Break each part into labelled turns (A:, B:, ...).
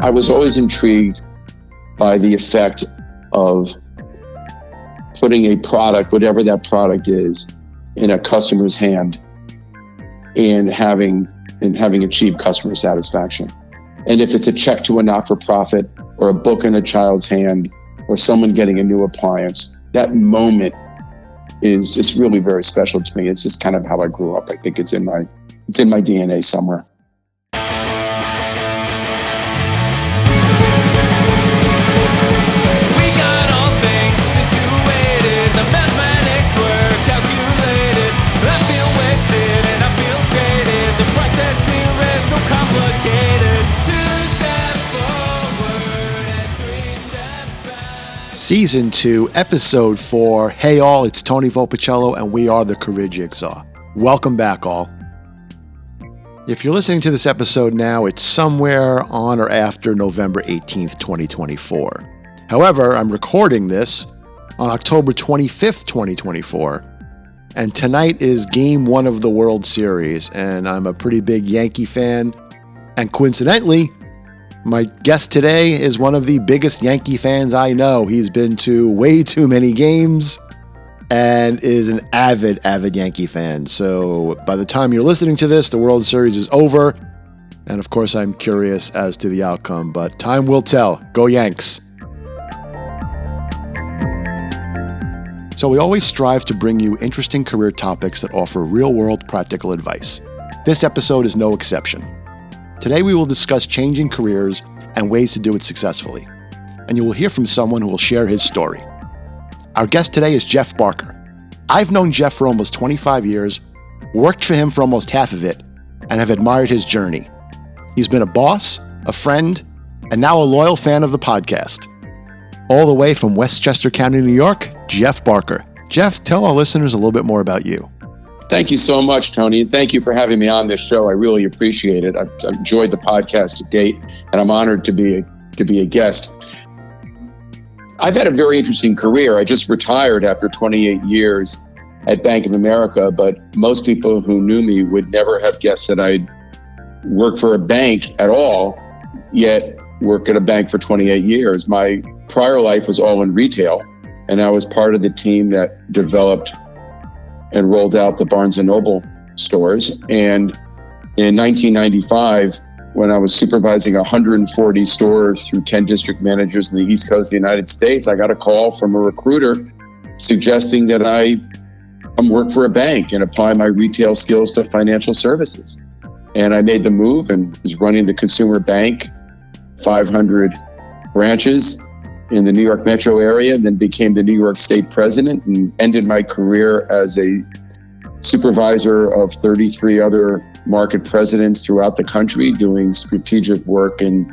A: I was always intrigued by the effect of putting a product, whatever that product is, in a customer's hand and having achieved customer satisfaction. And if it's a check to a not-for-profit or a book in a child's hand or someone getting a new appliance, that moment is just really very special to me. It's just kind of how I grew up. I think it's in my DNA somewhere.
B: Season 2, Episode 4. Hey all, it's Tony Volpicello and we are the Career Jigsaw. Welcome back all. If you're listening to this episode now, it's somewhere on or after November 18th, 2024. However, I'm recording this on October 25th, 2024. And tonight is Game 1 of the World Series, and I'm a pretty big Yankee fan. And coincidentally, my guest today is one of the biggest Yankee fans I know. He's been to way too many games and is an avid Yankee fan. So by the time you're listening to this, the World Series is over. And of course, I'm curious as to the outcome, but time will tell. Go Yanks. So we always strive to bring you interesting career topics that offer real-world practical advice. This episode is no exception. Today we will discuss changing careers and ways to do it successfully. And you will hear from someone who will share his story. Our guest today is Jeff Barker. I've known Jeff for almost 25 years, worked for him for almost half of it, and have admired his journey. He's been a boss, a friend, and now a loyal fan of the podcast. All the way from Westchester County, New York, Jeff Barker. Jeff, tell our listeners a little bit more about you.
A: Thank you so much, Tony, and thank you for having me on this show. I really appreciate it. I've enjoyed the podcast to date, and I'm honored to be a guest. I've had a very interesting career. I just retired after 28 years at Bank of America, but most people who knew me would never have guessed that I'd work for a bank at all, yet work at a bank for 28 years. My prior life was all in retail, and I was part of the team that developed and rolled out the Barnes & Noble stores. And in 1995, when I was supervising 140 stores through 10 district managers in the East Coast of the United States, I got a call from a recruiter suggesting that I come work for a bank and apply my retail skills to financial services. And I made the move and was running the consumer bank, 500 branches in the New York metro area, then became the New York State president and ended my career as a supervisor of 33 other market presidents throughout the country, doing strategic work in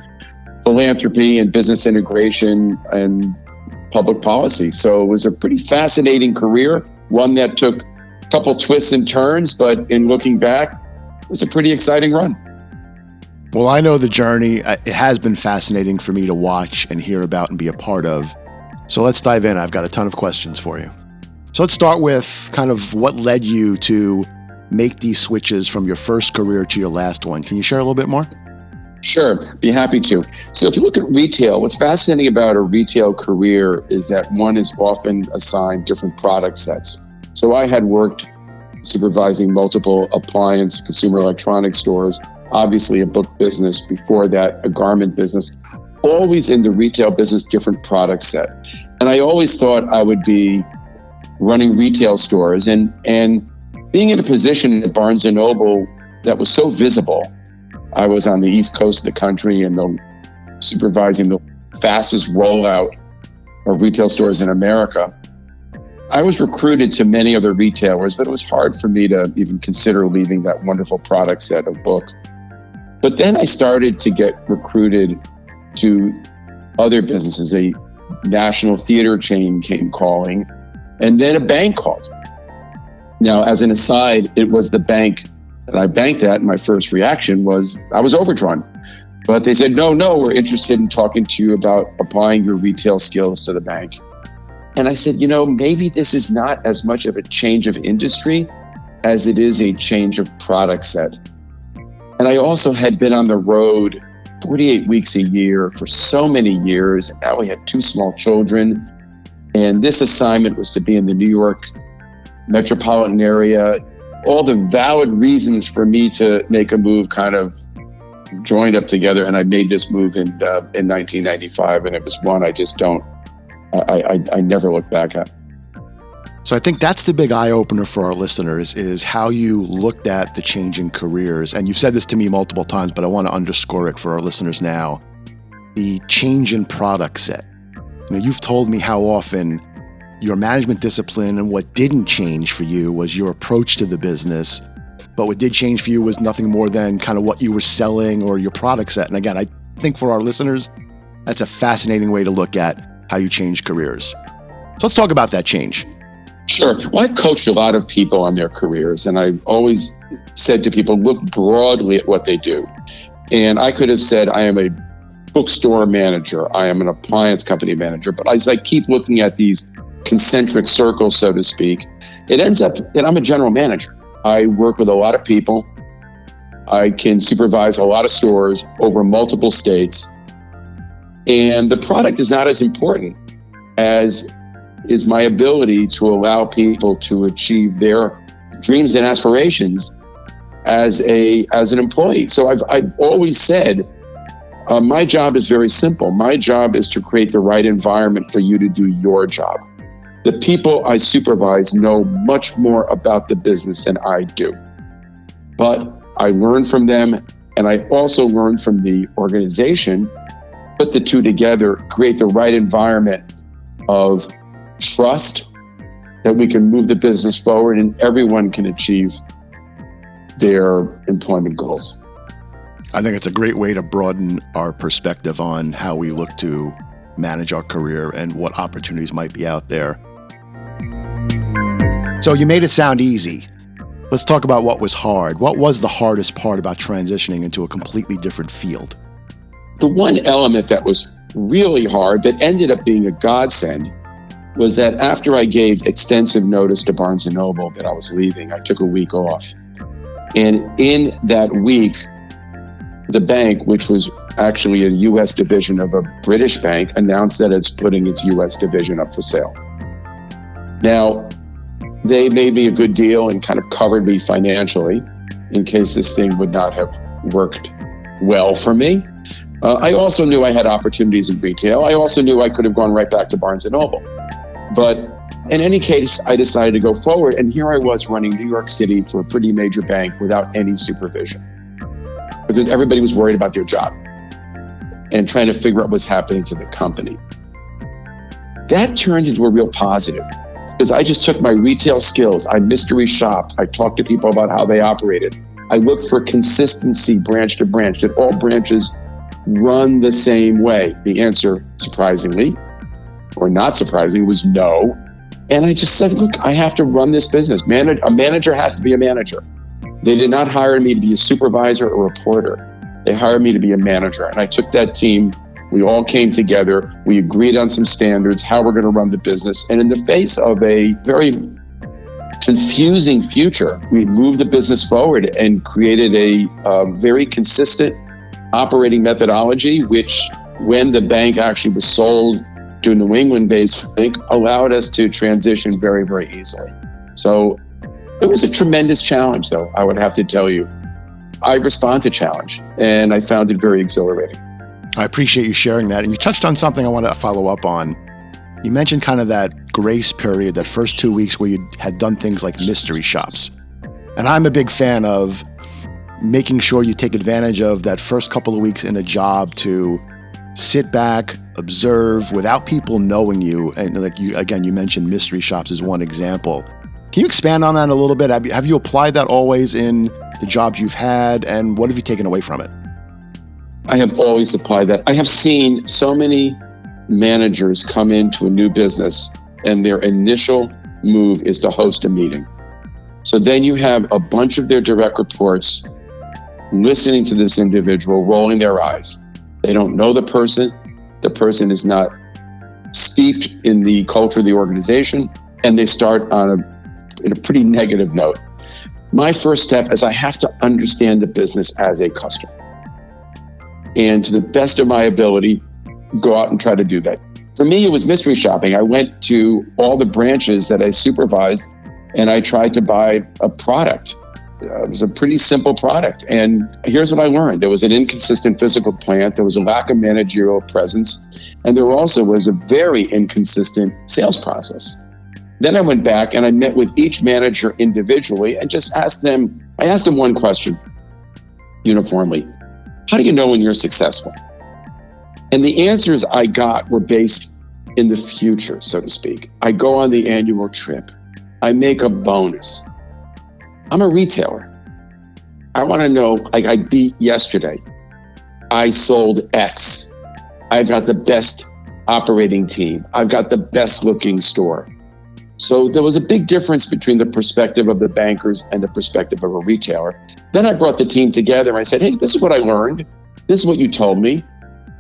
A: philanthropy and business integration and public policy. So it was a pretty fascinating career, one that took a couple twists and turns, but in looking back, it was a pretty exciting run.
B: Well, I know the journey. It has been fascinating for me to watch and hear about and be a part of. So let's dive in. I've got a ton of questions for you. So let's start with kind of what led you to make these switches from your first career to your last one. Can you share a little bit more?
A: Sure, be happy to. So if you look at retail, what's fascinating about a retail career is that one is often assigned different product sets. So I had worked supervising multiple appliance, consumer electronics stores, obviously a book business, before that a garment business, always in the retail business, different product set. And I always thought I would be running retail stores and being in a position at Barnes & Noble that was so visible. I was on the East Coast of the country and supervising the fastest rollout of retail stores in America. I was recruited to many other retailers, but it was hard for me to even consider leaving that wonderful product set of books. But then I started to get recruited to other businesses. A national theater chain came calling, and then a bank called. Now, as an aside, it was the bank that I banked at, and my first reaction was I was overdrawn. But they said, no, we're interested in talking to you about applying your retail skills to the bank. And I said, maybe this is not as much of a change of industry as it is a change of product set. And I also had been on the road 48 weeks a year for so many years. And now we had 2 small children. And this assignment was to be in the New York metropolitan area. All the valid reasons for me to make a move kind of joined up together. And I made this move in 1995. And it was one I just I never look back at.
B: So I think that's the big eye-opener for our listeners, is how you looked at the change in careers. And you've said this to me multiple times, but I want to underscore it for our listeners now. The change in product set. You've told me how often your management discipline and what didn't change for you was your approach to the business. But what did change for you was nothing more than kind of what you were selling or your product set. And again, I think for our listeners, that's a fascinating way to look at how you change careers. So let's talk about that change.
A: Sure. Well, I've coached a lot of people on their careers, and I've always said to people, look broadly at what they do. And I could have said, I am a bookstore manager, I am an appliance company manager, but as I keep looking at these concentric circles, so to speak, it ends up that I'm a general manager. I work with a lot of people. I can supervise a lot of stores over multiple states. And the product is not as important as is my ability to allow people to achieve their dreams and aspirations as an employee. So I've always said, my job is very simple. My job is to create the right environment for you to do your job. The people I supervise know much more about the business than I do. But I learn from them, and I also learn from the organization. Put the two together, create the right environment of trust that we can move the business forward and everyone can achieve their employment goals.
B: I think it's a great way to broaden our perspective on how we look to manage our career and what opportunities might be out there. So you made it sound easy. Let's talk about what was hard. What was the hardest part about transitioning into a completely different field?
A: The one element that was really hard that ended up being a godsend was that after I gave extensive notice to Barnes & Noble that I was leaving, I took a week off. And in that week, the bank, which was actually a U.S. division of a British bank, announced that it's putting its U.S. division up for sale. Now, they made me a good deal and kind of covered me financially in case this thing would not have worked well for me. I also knew I had opportunities in retail. I also knew I could have gone right back to Barnes & Noble. But in any case, I decided to go forward. And here I was running New York City for a pretty major bank without any supervision, because everybody was worried about their job and trying to figure out what was happening to the company. That turned into a real positive, because I just took my retail skills. I mystery shopped. I talked to people about how they operated. I looked for consistency branch to branch. Did all branches run the same way? The answer, surprisingly, or not surprising, was no. And I just said, look, I have to run this business. A manager has to be a manager. They did not hire me to be a supervisor or a reporter. They hired me to be a manager. And I took that team. We all came together. We agreed on some standards, how we're going to run the business. And in the face of a very confusing future, we moved the business forward and created a very consistent operating methodology, which, when the bank actually was sold to a New England-based bank, allowed us to transition very, very easily. So it was a tremendous challenge, though, I would have to tell you. I respond to challenge, and I found it very exhilarating.
B: I appreciate you sharing that. And you touched on something I want to follow up on. You mentioned kind of that grace period, that first 2 weeks where you had done things like mystery shops. And I'm a big fan of making sure you take advantage of that first couple of weeks in a job to sit back, observe without people knowing you. And like you mentioned mystery shops as one example. Can you expand on that a little bit? Have you applied that always in the jobs you've had, and what have you taken away from it?
A: I have always applied that. I have seen so many managers come into a new business and their initial move is to host a meeting. So then you have a bunch of their direct reports listening to this individual, rolling their eyes. They don't know the person. The person is not steeped in the culture of the organization, and they start in a pretty negative note. My first step is I have to understand the business as a customer. and to the best of my ability, go out and try to do that. For me, it was mystery shopping. I went to all the branches that I supervised and I tried to buy a product. It was a pretty simple product. And here's what I learned. There was an inconsistent physical plant. There was a lack of managerial presence. And there also was a very inconsistent sales process. Then I went back and I met with each manager individually and just asked them one question uniformly. How do you know when you're successful? And the answers I got were based in the future, so to speak. I go on the annual trip. I make a bonus. I'm a retailer. I want to know, like I beat yesterday. I sold X. I've got the best operating team. I've got the best looking store. So there was a big difference between the perspective of the bankers and the perspective of a retailer. Then I brought the team together and I said, hey, this is what I learned. This is what you told me.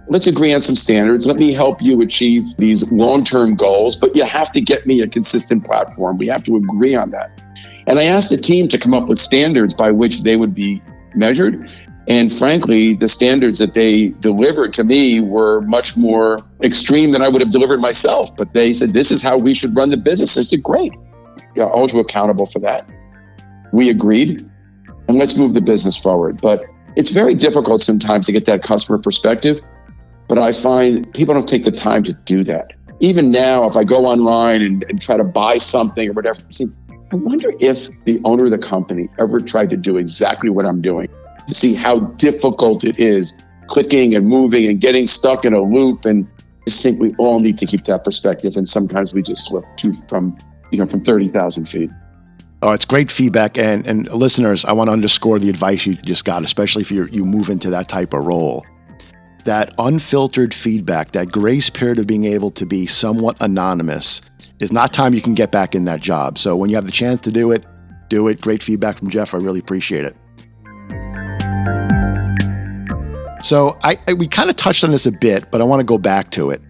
A: Let's agree on some standards. Let me help you achieve these long-term goals, but you have to get me a consistent platform. We have to agree on that. And I asked the team to come up with standards by which they would be measured. And frankly, the standards that they delivered to me were much more extreme than I would have delivered myself. But they said, this is how we should run the business. I said, great. I'll hold you accountable for that. We agreed, and let's move the business forward. But it's very difficult sometimes to get that customer perspective. But I find people don't take the time to do that. Even now, if I go online and try to buy something or whatever, I wonder if the owner of the company ever tried to do exactly what I'm doing, to see how difficult it is clicking and moving and getting stuck in a loop. And I think we all need to keep that perspective. And sometimes we just slip from 30,000 feet.
B: Oh, it's great feedback. And listeners, I want to underscore the advice you just got, especially if you move into that type of role. That unfiltered feedback, that grace period of being able to be somewhat anonymous is not time you can get back in that job. So when you have the chance to do it, do it. Great feedback from Jeff. I really appreciate it. So we kind of touched on this a bit, but I want to go back to it.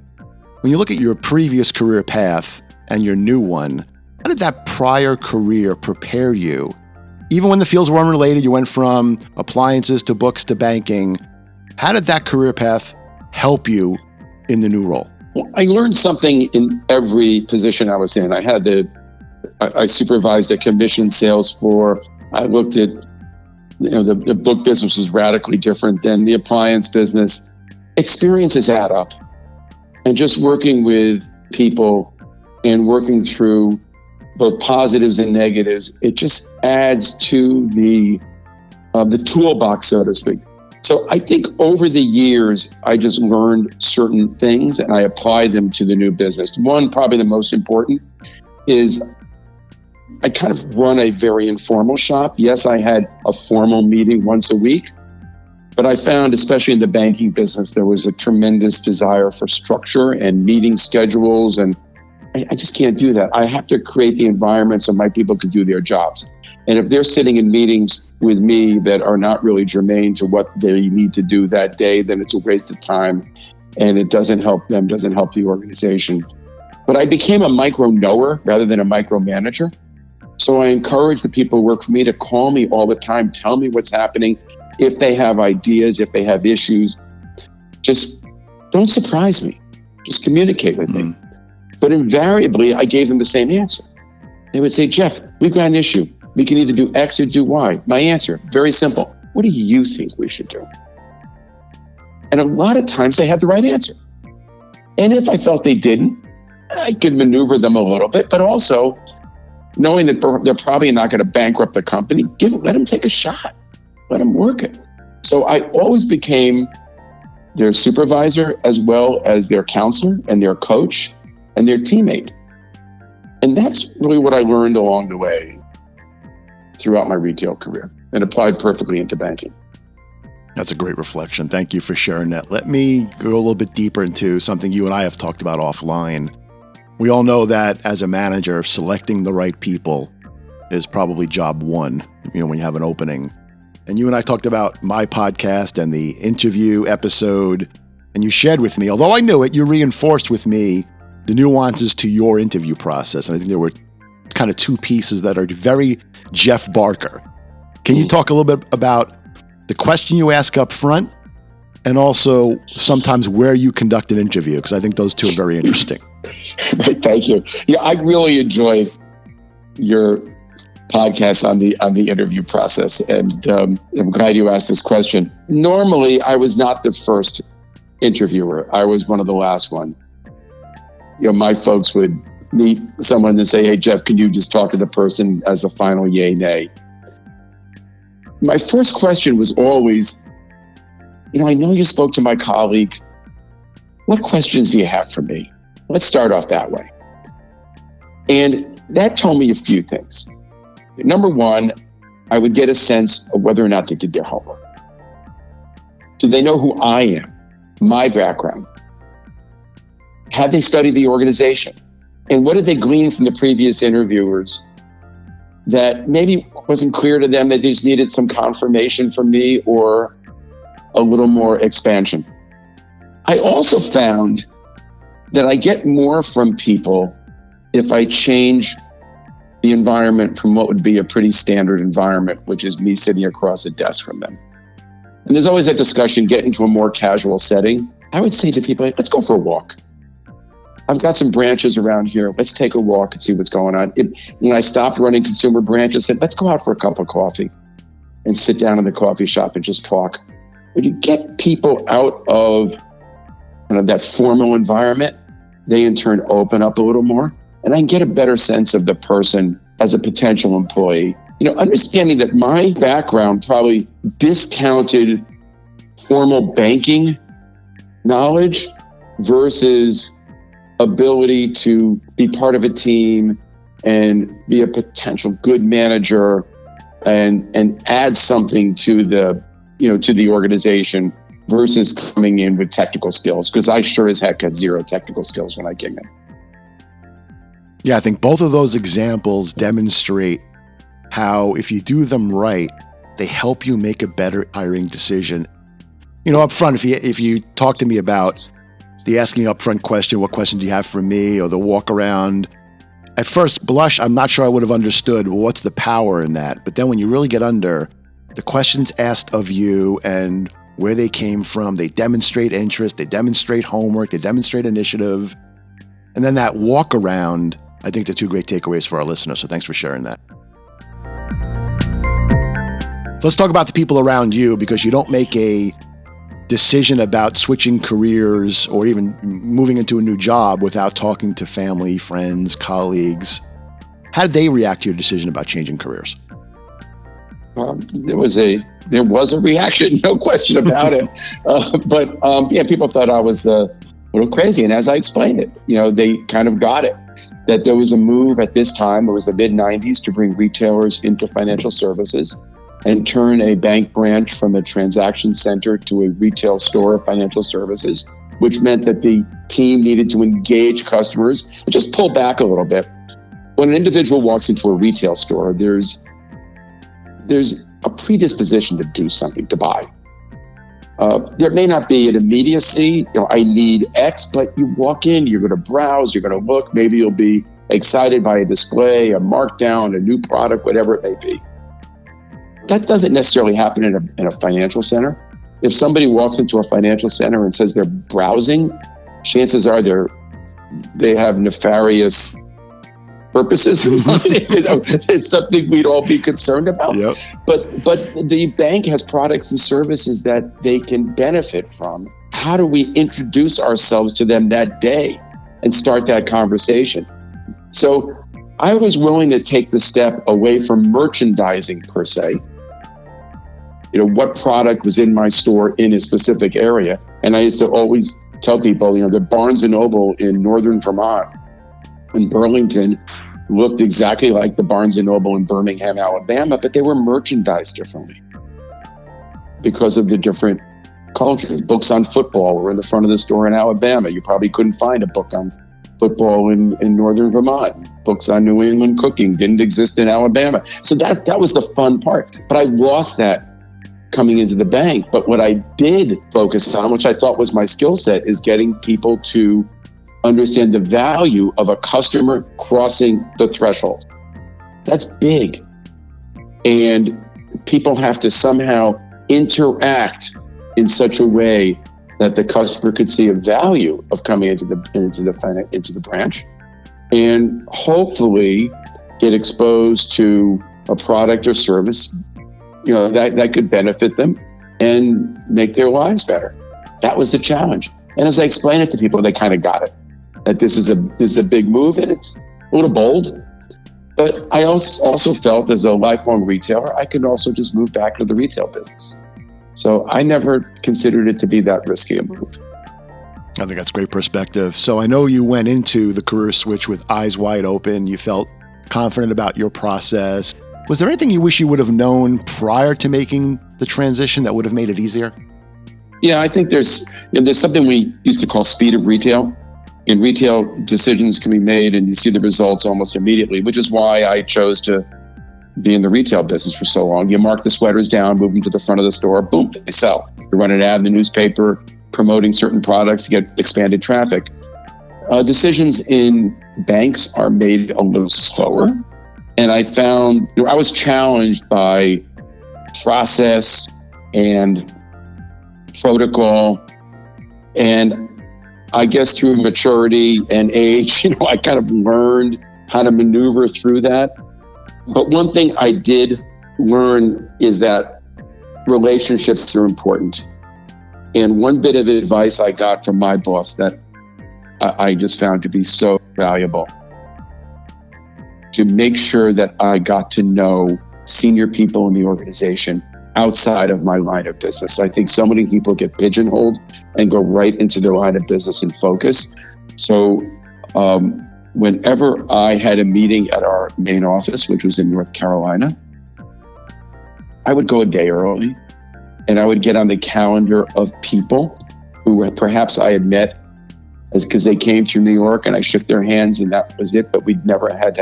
B: When you look at your previous career path and your new one, how did that prior career prepare you? Even when the fields were unrelated, you went from appliances to books to banking. How did that career path help you in the new role?
A: Well, I learned something in every position I was in. I supervised a commission sales floor. I looked at, the book business was radically different than the appliance business. Experiences add up. And just working with people and working through both positives and negatives, it just adds to the toolbox, so to speak. So I think over the years, I just learned certain things and I applied them to the new business. One, probably the most important, is I kind of run a very informal shop. Yes, I had a formal meeting once a week, but I found, especially in the banking business, there was a tremendous desire for structure and meeting schedules. And I just can't do that. I have to create the environment so my people can do their jobs. And if they're sitting in meetings with me that are not really germane to what they need to do that day, then it's a waste of time and it doesn't help them, doesn't help the organization. But I became a micro knower rather than a micro manager. So I encourage the people who work for me to call me all the time, tell me what's happening. If they have ideas, if they have issues, just don't surprise me. Just communicate with me. But invariably, I gave them the same answer. They would say, Jeff, we've got an issue. We can either do X or do Y. My answer, very simple. What do you think we should do? And a lot of times they had the right answer. And if I felt they didn't, I could maneuver them a little bit, but also knowing that they're probably not going to bankrupt the company, let them take a shot. Let them work it. So I always became their supervisor as well as their counselor and their coach and their teammate. And that's really what I learned along the way throughout my retail career and applied perfectly into banking.
B: That's a great reflection. Thank you for sharing that. Let me go a little bit deeper into something you and I have talked about offline. We all know that as a manager, selecting the right people is probably job one, when you have an opening. And you and I talked about my podcast and the interview episode, and you shared with me, although I knew it, you reinforced with me the nuances to your interview process. And I think there were kind of two pieces that are very Jeff Barker. Can you talk a little bit about the question you ask up front and also sometimes where you conduct an interview, because I think those two are very interesting.
A: Thank you. Yeah, I really enjoyed your podcast on the interview process, and I'm glad you asked this question. Normally, I was not the first interviewer. I was one of the last ones. My folks would meet someone and say, "Hey, Jeff, can you just talk to the person as a final yay, nay?" My first question was always, I know you spoke to my colleague. What questions do you have for me? Let's start off that way. And that told me a few things. Number one, I would get a sense of whether or not they did their homework. Do they know who I am, my background? Have they studied the organization? And what did they glean from the previous interviewers that maybe wasn't clear to them, that they just needed some confirmation from me or a little more expansion? I also found that I get more from people if I change the environment from what would be a pretty standard environment, which is me sitting across a desk from them. And there's always that discussion, get into a more casual setting. I would say to people, let's go for a walk. I've got some branches around here. Let's take a walk and see what's going on. When I stopped running consumer branches, I said, let's go out for a cup of coffee and sit down in the coffee shop and just talk. When you get people out of that formal environment, they in turn open up a little more. And I can get a better sense of the person as a potential employee. Understanding that my background probably discounted formal banking knowledge versus ability to be part of a team and be a potential good manager and add something to the organization versus coming in with technical skills, because I sure as heck had zero technical skills when I came in.
B: Yeah, I think both of those examples demonstrate how if you do them right, they help you make a better hiring decision. Up front, if you talk to me about the asking upfront question, what question do you have for me, or the walk around, at first blush, I'm not sure I would have understood, well, what's the power in that? But then when you really get under the questions asked of you and where they came from, they demonstrate interest, they demonstrate homework, they demonstrate initiative. And then that walk around, I think, they're two great takeaways for our listeners. So thanks for sharing that. Let's talk about the people around you, because you don't make a decision about switching careers or even moving into a new job without talking to family, friends, colleagues. How did they react to your decision about changing careers?
A: There was a reaction, no question about it. But people thought I was a little crazy. And as I explained it, they kind of got it, that there was a move at this time, it was the mid-90s, to bring retailers into financial services and turn a bank branch from a transaction center to a retail store of financial services, which meant that the team needed to engage customers and just pull back a little bit. When an individual walks into a retail store, there's a predisposition to do something, to buy. There may not be an immediacy, I need X, but you walk in, you're going to browse, you're going to look, maybe you'll be excited by a display, a markdown, a new product, whatever it may be. That doesn't necessarily happen in a financial center. If somebody walks into a financial center and says they're browsing, chances are they have nefarious purposes. It's something we'd all be concerned about.
B: Yep.
A: But the bank has products and services that they can benefit from. How do we introduce ourselves to them that day and start that conversation? So I was willing to take the step away from merchandising per se. What product was in my store in a specific area. And I used to always tell people, the Barnes & Noble in Northern Vermont, in Burlington, looked exactly like the Barnes & Noble in Birmingham, Alabama, but they were merchandised differently because of the different cultures. Books on football were in the front of the store in Alabama. You probably couldn't find a book on football in Northern Vermont. Books on New England cooking didn't exist in Alabama. So that was the fun part. But I lost that coming into the bank. But what I did focus on, which I thought was my skill set, is getting people to understand the value of a customer crossing the threshold. That's big. And people have to somehow interact in such a way that the customer could see a value of coming into the branch, and hopefully get exposed to a product or service, that could benefit them and make their lives better. That was the challenge. And as I explained it to people, they kind of got it, that this is a big move, and it's a little bold. But I also felt, as a lifelong retailer, I could also just move back to the retail business. So I never considered it to be that risky a move.
B: I think that's great perspective. So I know you went into the career switch with eyes wide open. You felt confident about your process. Was there anything you wish you would have known prior to making the transition that would have made it easier?
A: Yeah, I think there's something we used to call speed of retail. In retail, decisions can be made and you see the results almost immediately, which is why I chose to be in the retail business for so long. You mark the sweaters down, move them to the front of the store, boom, they sell. You run an ad in the newspaper promoting certain products to get expanded traffic. Decisions in banks are made a little slower. And I found, I was challenged by process and protocol. And I guess through maturity and age, I kind of learned how to maneuver through that. But one thing I did learn is that relationships are important. And one bit of advice I got from my boss that I just found to be so valuable, to make sure that I got to know senior people in the organization outside of my line of business. I think so many people get pigeonholed and go right into their line of business and focus. So whenever I had a meeting at our main office, which was in North Carolina, I would go a day early and I would get on the calendar of people who perhaps I had met because they came through New York and I shook their hands and that was it, but we'd never had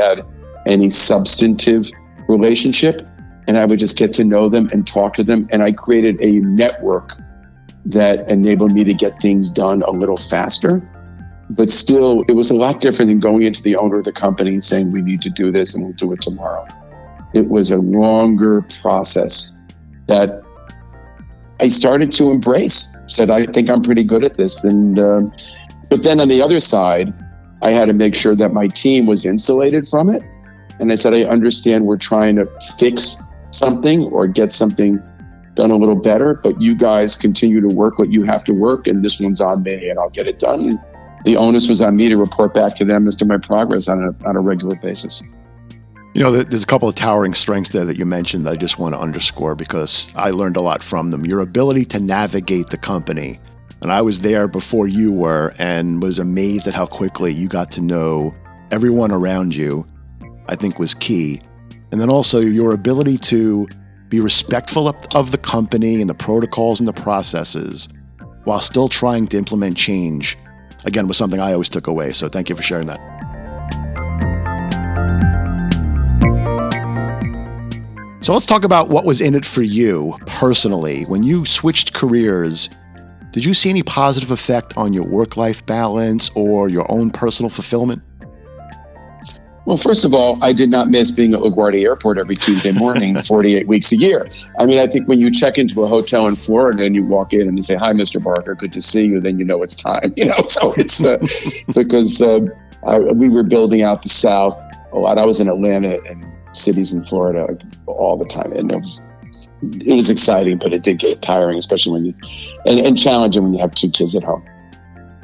A: any substantive relationship. And I would just get to know them and talk to them. And I created a network that enabled me to get things done a little faster. But still, it was a lot different than going into the owner of the company and saying, we need to do this and we'll do it tomorrow. It was a longer process that I started to embrace. Said, I think I'm pretty good at this. And but then on the other side, I had to make sure that my team was insulated from it. And I said, I understand we're trying to fix something or get something done a little better, but you guys continue to work what you have to work, and this one's on me, and I'll get it done. And the onus was on me to report back to them as to my progress on a regular basis.
B: There's a couple of towering strengths there that you mentioned that I just want to underscore because I learned a lot from them. Your ability to navigate the company. And I was there before you were and was amazed at how quickly you got to know everyone around you, I think was key. And then also your ability to be respectful of the company and the protocols and the processes while still trying to implement change, again, was something I always took away. So thank you for sharing that. So let's talk about what was in it for you personally. When you switched careers, did you see any positive effect on your work-life balance or your own personal fulfillment?
A: Well, first of all, I did not miss being at LaGuardia Airport every Tuesday morning, 48 weeks a year. I mean, I think when you check into a hotel in Florida and you walk in and they say, hi, Mr. Barker, good to see you, then you know it's time, so it's because we were building out the South a lot. I was in Atlanta and cities in Florida all the time. And it was exciting, but it did get tiring, especially when and challenging when you have two kids at home,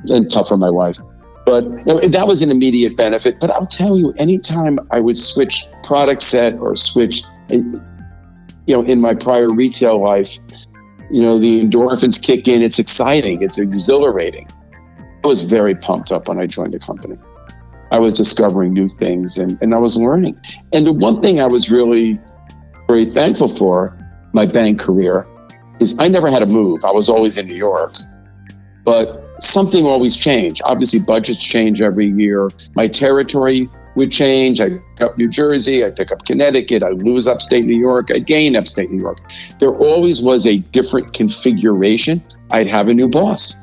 A: and tough for my wife. But that was an immediate benefit. But I'll tell you, anytime I would switch product set or switch, in my prior retail life, the endorphins kick in. It's exciting. It's exhilarating. I was very pumped up when I joined the company. I was discovering new things and I was learning. And the one thing I was really very thankful for my bank career is I never had to move. I was always in New York. But something always changed. Obviously, budgets change every year. My territory would change. I pick up New Jersey, I pick up Connecticut, I lose upstate New York, I gain upstate New York. There always was a different configuration. I'd have a new boss.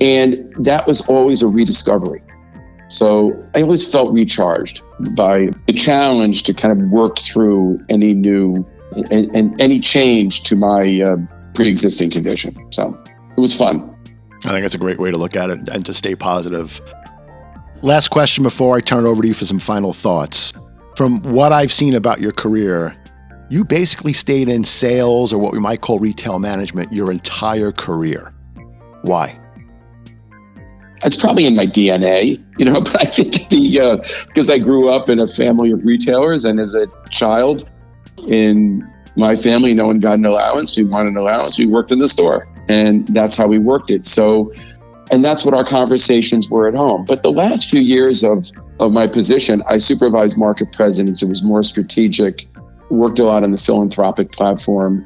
A: And that was always a rediscovery. So I always felt recharged by the challenge to kind of work through any new and any change to my pre-existing condition. So it was fun.
B: I think that's a great way to look at it and to stay positive. Last question before I turn it over to you for some final thoughts. From what I've seen about your career, you basically stayed in sales or what we might call retail management your entire career. Why?
A: It's probably in my DNA, but I think because I grew up in a family of retailers, and as a child in my family, no one got an allowance. We wanted an allowance. We worked in the store, and that's how we worked it. So, and that's what our conversations were at home. But the last few years of my position, I supervised market presidents. It was more strategic, worked a lot on the philanthropic platform.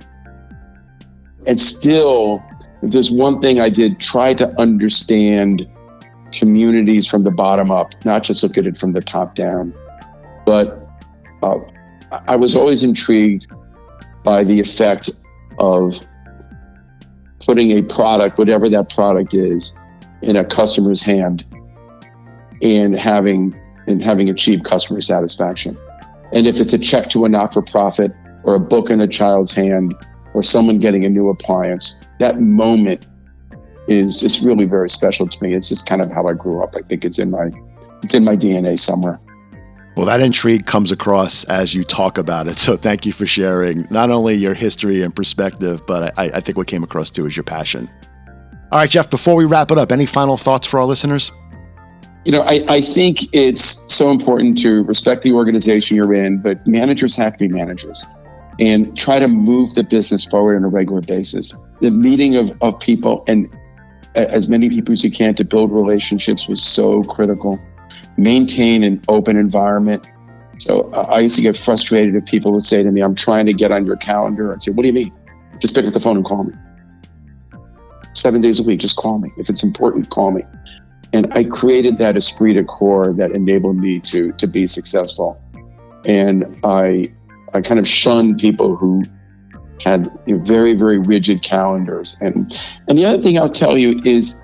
A: And still, if there's one thing I did, try to understand communities from the bottom up, not just look at it from the top down. But I was always intrigued by the effect of putting a product, whatever that product is, in a customer's hand and having achieved customer satisfaction. And if it's a check to a not-for-profit or a book in a child's hand or someone getting a new appliance, that moment is just really very special to me. It's just kind of how I grew up. I think it's in my DNA somewhere.
B: Well, that intrigue comes across as you talk about it. So thank you for sharing not only your history and perspective, but I think what came across too is your passion. All right, Jeff, before we wrap it up, any final thoughts for our listeners?
A: I think it's so important to respect the organization you're in, but managers have to be managers and try to move the business forward on a regular basis. The meeting of people and as many people as you can to build relationships was so critical. Maintain an open environment. So I used to get frustrated if people would say to me, I'm trying to get on your calendar. I'd say, what do you mean? Just pick up the phone and call me. 7 days a week, just call me. If it's important, call me. And I created that esprit de corps that enabled me to be successful. And I kind of shunned people who had very, very rigid calendars. And the other thing I'll tell you is,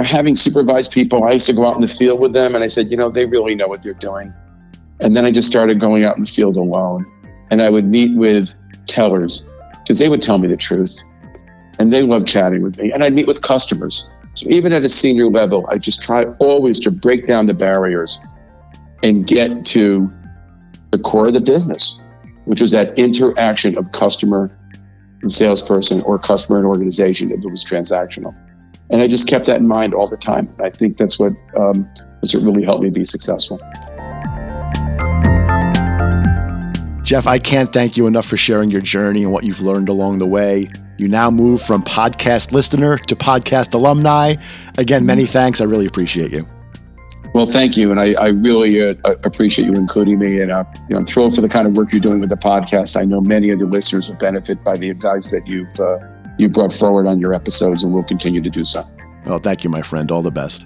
A: having supervised people, I used to go out in the field with them and I said, they really know what they're doing. And then I just started going out in the field alone. And I would meet with tellers because they would tell me the truth. And they loved chatting with me. And I'd meet with customers. So even at a senior level, I just try always to break down the barriers and get to the core of the business, which was that interaction of customer and salesperson or customer and organization if it was transactional. And I just kept that in mind all the time. I think that's what really helped me be successful.
B: Jeff, I can't thank you enough for sharing your journey and what you've learned along the way. You now move from podcast listener to podcast alumni. Again, many thanks. I really appreciate you.
A: Well, thank you. And I really appreciate you including me. And I'm thrilled for the kind of work you're doing with the podcast. I know many of the listeners will benefit by the advice that you brought forward on your episodes, and we'll continue to do so.
B: Well, thank you, my friend. All the best.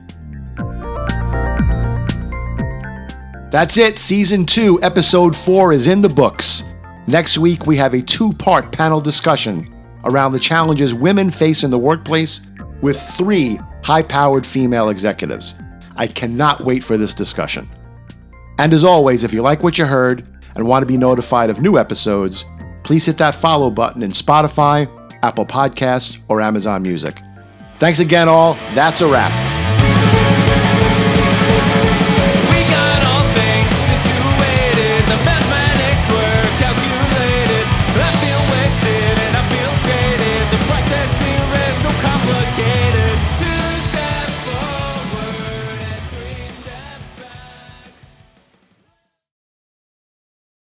B: That's it. Season 2, Episode 4 is in the books. Next week, we have a 2-part panel discussion around the challenges women face in the workplace with 3 high-powered female executives. I cannot wait for this discussion. And as always, if you like what you heard and want to be notified of new episodes, please hit that follow button in Spotify, Apple Podcasts, or Amazon Music. Thanks again, all. That's a wrap.